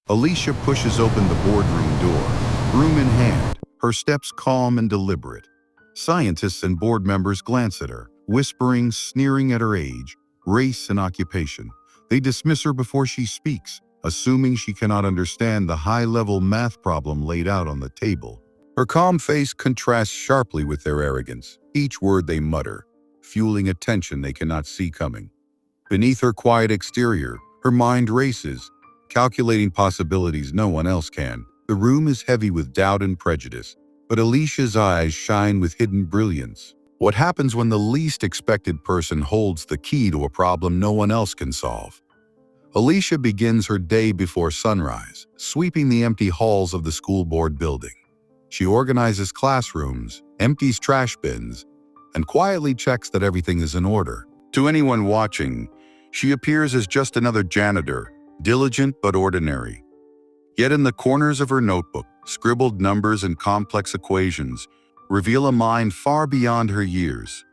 Alicia pushes open the boardroom door, broom in hand, her steps calm and deliberate. Scientists and board members glance at her, whispering, sneering at her age, race, and occupation. They dismiss her before she speaks, assuming she cannot understand the high-level math problem laid out on the table. Her calm face contrasts sharply with their arrogance, each word they mutter, fueling a tension they cannot see coming. Beneath her quiet exterior, her mind races, calculating possibilities no one else can. The room is heavy with doubt and prejudice, but Alicia's eyes shine with hidden brilliance. What happens when the least expected person holds the key to a problem no one else can solve? Alicia begins her day before sunrise, sweeping the empty halls of the school board building. She organizes classrooms, empties trash bins, and quietly checks that everything is in order. To anyone watching, she appears as just another janitor, diligent but ordinary. Yet in the corners of her notebook, scribbled numbers and complex equations reveal a mind far beyond her years.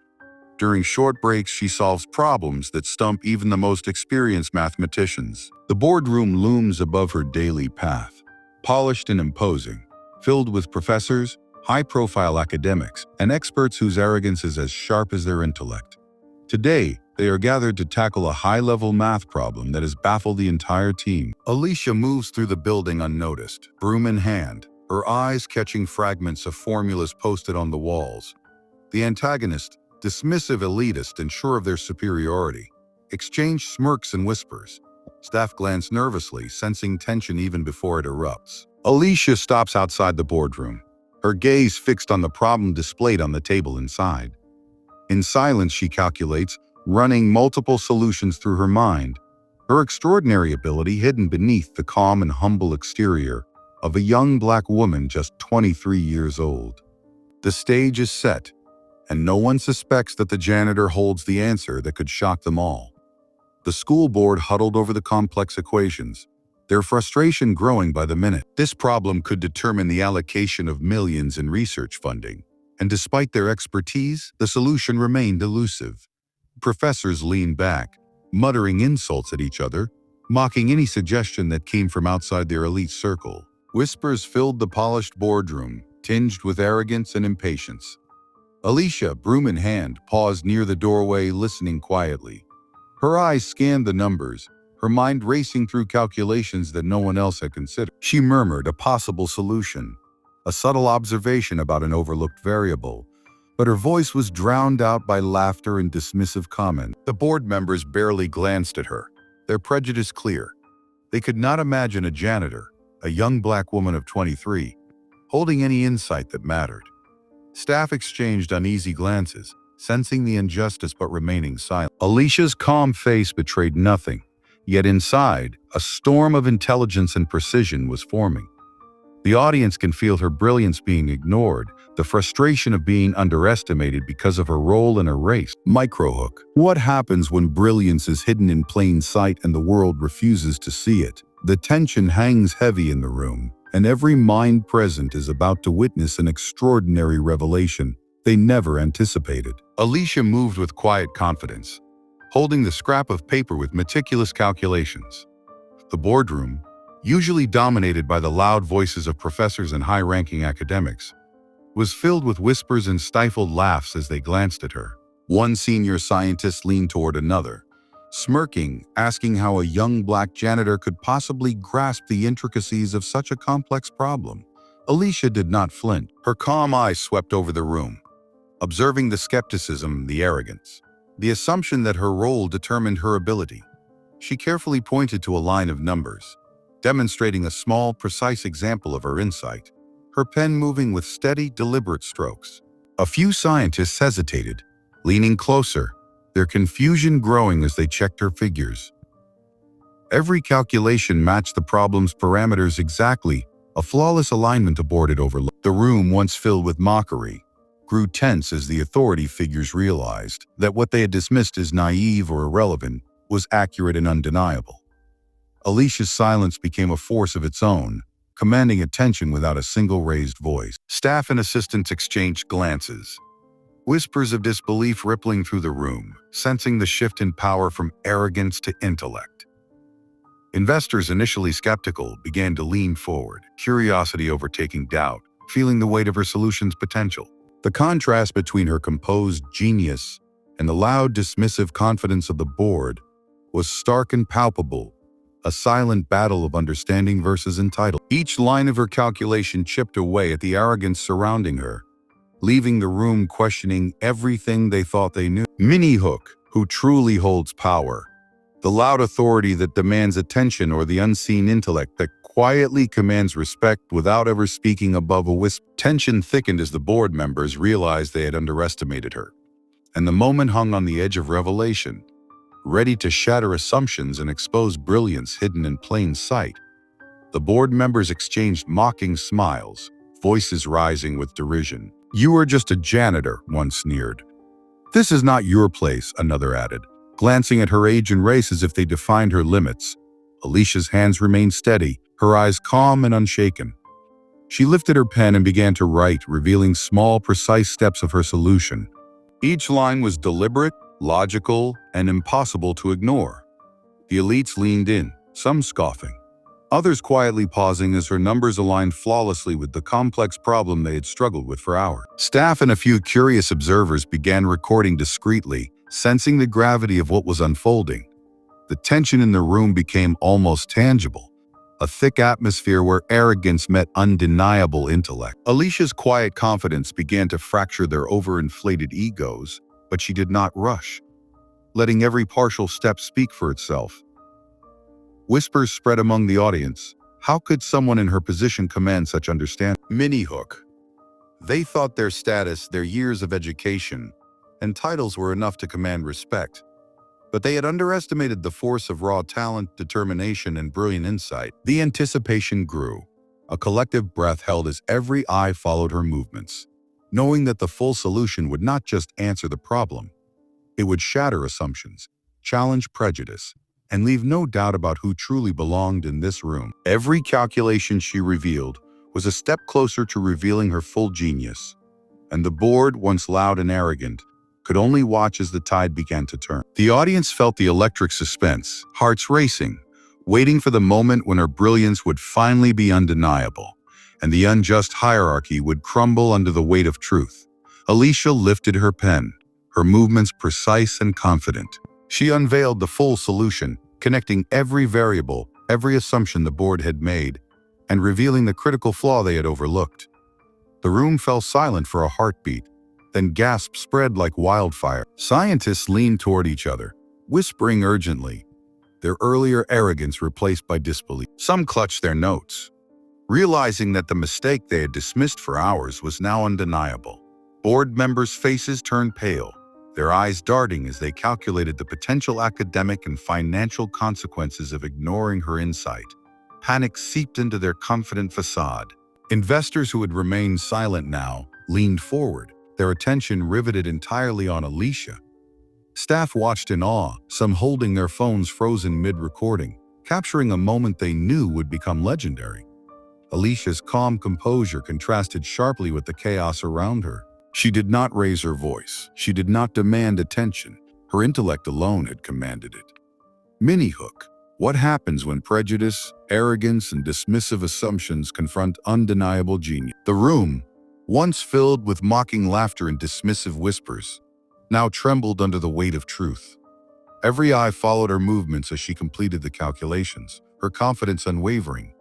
During short breaks, she solves problems that stump even the most experienced mathematicians. The boardroom looms above her daily path, polished and imposing, filled with professors, high-profile academics, and experts whose arrogance is as sharp as their intellect. Today, they are gathered to tackle a high-level math problem that has baffled the entire team. Alicia moves through the building unnoticed, broom in hand, her eyes catching fragments of formulas posted on the walls. The antagonist, dismissive elitist and sure of their superiority, exchange smirks and whispers. Staff glance nervously, sensing tension even before it erupts. Alicia stops outside the boardroom, her gaze fixed on the problem displayed on the table inside. In silence, she calculates, running multiple solutions through her mind, her extraordinary ability hidden beneath the calm and humble exterior of a young black woman just 23 years old. The stage is set, and no one suspects that the janitor holds the answer that could shock them all. The school board huddled over the complex equations, their frustration growing by the minute. This problem could determine the allocation of millions in research funding, and despite their expertise, the solution remained elusive. Professors leaned back, muttering insults at each other, mocking any suggestion that came from outside their elite circle. Whispers filled the polished boardroom, tinged with arrogance and impatience. Alicia, broom in hand, paused near the doorway, listening quietly. Her eyes scanned the numbers, her mind racing through calculations that no one else had considered. She murmured a possible solution, a subtle observation about an overlooked variable, but her voice was drowned out by laughter and dismissive comment. The board members barely glanced at her, their prejudice clear. They could not imagine a janitor, a young black woman of 23, holding any insight that mattered. Staff exchanged uneasy glances, sensing the injustice but remaining silent. Alicia's calm face betrayed nothing, yet inside, a storm of intelligence and precision was forming. The audience can feel her brilliance being ignored, the frustration of being underestimated because of her role in a race. Microhook. What happens when brilliance is hidden in plain sight and the world refuses to see it? The tension hangs heavy in the room, and every mind present is about to witness an extraordinary revelation they never anticipated. Alicia moved with quiet confidence, holding the scrap of paper with meticulous calculations. The boardroom, usually dominated by the loud voices of professors and high-ranking academics, was filled with whispers and stifled laughs as they glanced at her. One senior scientist leaned toward another, smirking, asking how a young black janitor could possibly grasp the intricacies of such a complex problem. Alicia did not flinch. Her calm eyes swept over the room, observing the skepticism, the arrogance, the assumption that her role determined her ability. She carefully pointed to a line of numbers, demonstrating a small, precise example of her insight, her pen moving with steady, deliberate strokes. A few scientists hesitated, leaning closer, their confusion growing as they checked her figures. Every calculation matched the problem's parameters exactly, a flawless alignment a board had overlooked. The room, once filled with mockery, grew tense as the authority figures realized that what they had dismissed as naive or irrelevant was accurate and undeniable. Alicia's silence became a force of its own, commanding attention without a single raised voice. Staff and assistants exchanged glances, whispers of disbelief rippling through the room, sensing the shift in power from arrogance to intellect. Investors, initially skeptical, began to lean forward, curiosity overtaking doubt, feeling the weight of her solution's potential. The contrast between her composed genius and the loud, dismissive confidence of the board was stark and palpable, a silent battle of understanding versus entitlement. Each line of her calculation chipped away at the arrogance surrounding her, leaving the room questioning everything they thought they knew. Minnie Hook, who truly holds power, the loud authority that demands attention, or the unseen intellect that quietly commands respect without ever speaking above a whisper. Tension thickened as the board members realized they had underestimated her, and the moment hung on the edge of revelation, ready to shatter assumptions and expose brilliance hidden in plain sight. The board members exchanged mocking smiles, voices rising with derision. "You are just a janitor," one sneered. "This is not your place," another added, glancing at her age and race as if they defined her limits. Alicia's hands remained steady, her eyes calm and unshaken. She lifted her pen and began to write, revealing small, precise steps of her solution. Each line was deliberate, logical, and impossible to ignore. The elites leaned in, some scoffing, others quietly pausing as her numbers aligned flawlessly with the complex problem they had struggled with for hours. Staff and a few curious observers began recording discreetly, sensing the gravity of what was unfolding. The tension in the room became almost tangible, a thick atmosphere where arrogance met undeniable intellect. Alicia's quiet confidence began to fracture their overinflated egos, but she did not rush, letting every partial step speak for itself. Whispers spread among the audience. How could someone in her position command such understanding? Minnie Hook. They thought their status, their years of education, and titles were enough to command respect. But they had underestimated the force of raw talent, determination, and brilliant insight. The anticipation grew, a collective breath held as every eye followed her movements, knowing that the full solution would not just answer the problem. It would shatter assumptions, challenge prejudice, and leave no doubt about who truly belonged in this room. Every calculation she revealed was a step closer to revealing her full genius, and the board, once loud and arrogant, could only watch as the tide began to turn. The audience felt the electric suspense, hearts racing, waiting for the moment when her brilliance would finally be undeniable, and the unjust hierarchy would crumble under the weight of truth. Alicia lifted her pen, her movements precise and confident. She unveiled the full solution, connecting every variable, every assumption the board had made, and revealing the critical flaw they had overlooked. The room fell silent for a heartbeat, then gasps spread like wildfire. Scientists leaned toward each other, whispering urgently, their earlier arrogance replaced by disbelief. Some clutched their notes, realizing that the mistake they had dismissed for hours was now undeniable. Board members' faces turned pale, their eyes darting as they calculated the potential academic and financial consequences of ignoring her insight. Panic seeped into their confident facade. Investors who had remained silent now leaned forward, their attention riveted entirely on Alicia. Staff watched in awe, some holding their phones frozen mid-recording, capturing a moment they knew would become legendary. Alicia's calm composure contrasted sharply with the chaos around her. She did not raise her voice. She did not demand attention. Her intellect alone had commanded it. Minnie Hook. What happens when prejudice, arrogance, and dismissive assumptions confront undeniable genius? The room, once filled with mocking laughter and dismissive whispers, now trembled under the weight of truth. Every eye followed her movements as she completed the calculations, her confidence unwavering.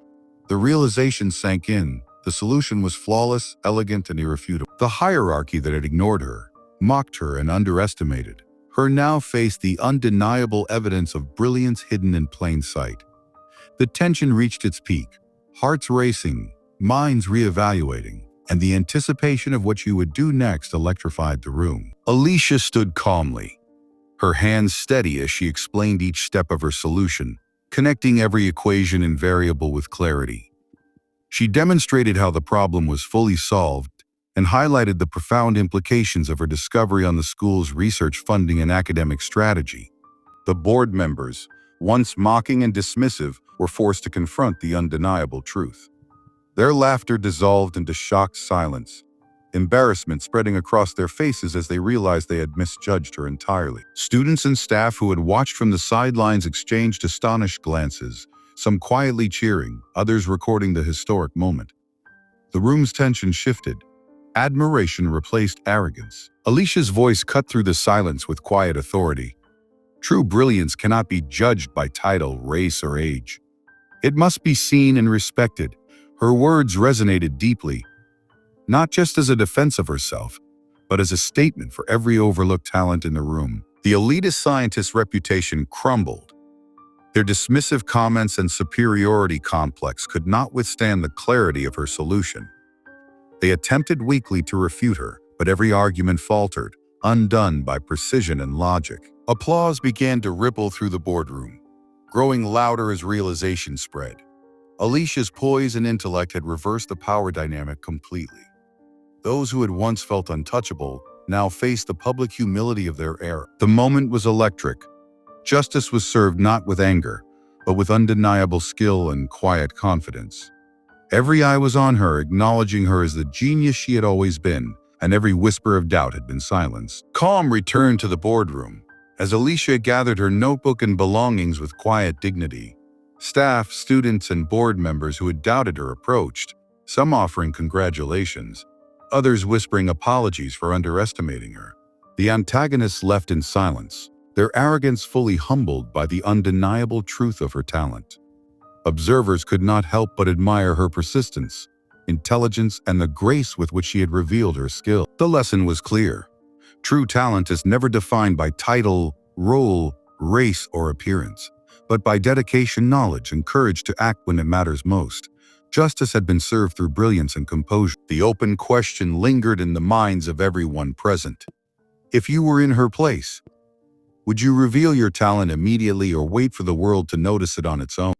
The realization sank in. The solution was flawless, elegant, and irrefutable. The hierarchy that had ignored her, mocked her, and underestimated her now faced the undeniable evidence of brilliance hidden in plain sight. The tension reached its peak, hearts racing, minds reevaluating, and the anticipation of what she would do next electrified the room. Alicia stood calmly, her hands steady as she explained each step of her solution, connecting every equation and variable with clarity. She demonstrated how the problem was fully solved and highlighted the profound implications of her discovery on the school's research funding and academic strategy. The board members, once mocking and dismissive, were forced to confront the undeniable truth. Their laughter dissolved into shocked silence, embarrassment spreading across their faces as they realized they had misjudged her entirely. Students and staff who had watched from the sidelines exchanged astonished glances, some quietly cheering, others recording the historic moment. The room's tension shifted. Admiration replaced arrogance. Alicia's voice cut through the silence with quiet authority. True brilliance cannot be judged by title, race, or age. It must be seen and respected. Her words resonated deeply, not just as a defense of herself, but as a statement for every overlooked talent in the room. The elitist scientist's reputation crumbled. Their dismissive comments and superiority complex could not withstand the clarity of her solution. They attempted weakly to refute her, but every argument faltered, undone by precision and logic. Applause began to ripple through the boardroom, growing louder as realization spread. Alicia's poise and intellect had reversed the power dynamic completely. Those who had once felt untouchable now faced the public humility of their era. The moment was electric. Justice was served not with anger, but with undeniable skill and quiet confidence. Every eye was on her, acknowledging her as the genius she had always been, and every whisper of doubt had been silenced. Calm returned to the boardroom as Alicia gathered her notebook and belongings with quiet dignity. Staff, students, and board members who had doubted her approached, some offering congratulations, others whispering apologies for underestimating her. The antagonists left in silence, their arrogance fully humbled by the undeniable truth of her talent. Observers could not help but admire her persistence, intelligence, and the grace with which she had revealed her skill. The lesson was clear. True talent is never defined by title, role, race, or appearance, but by dedication, knowledge, and courage to act when it matters most. Justice had been served through brilliance and composure. The open question lingered in the minds of everyone present. If you were in her place, would you reveal your talent immediately or wait for the world to notice it on its own?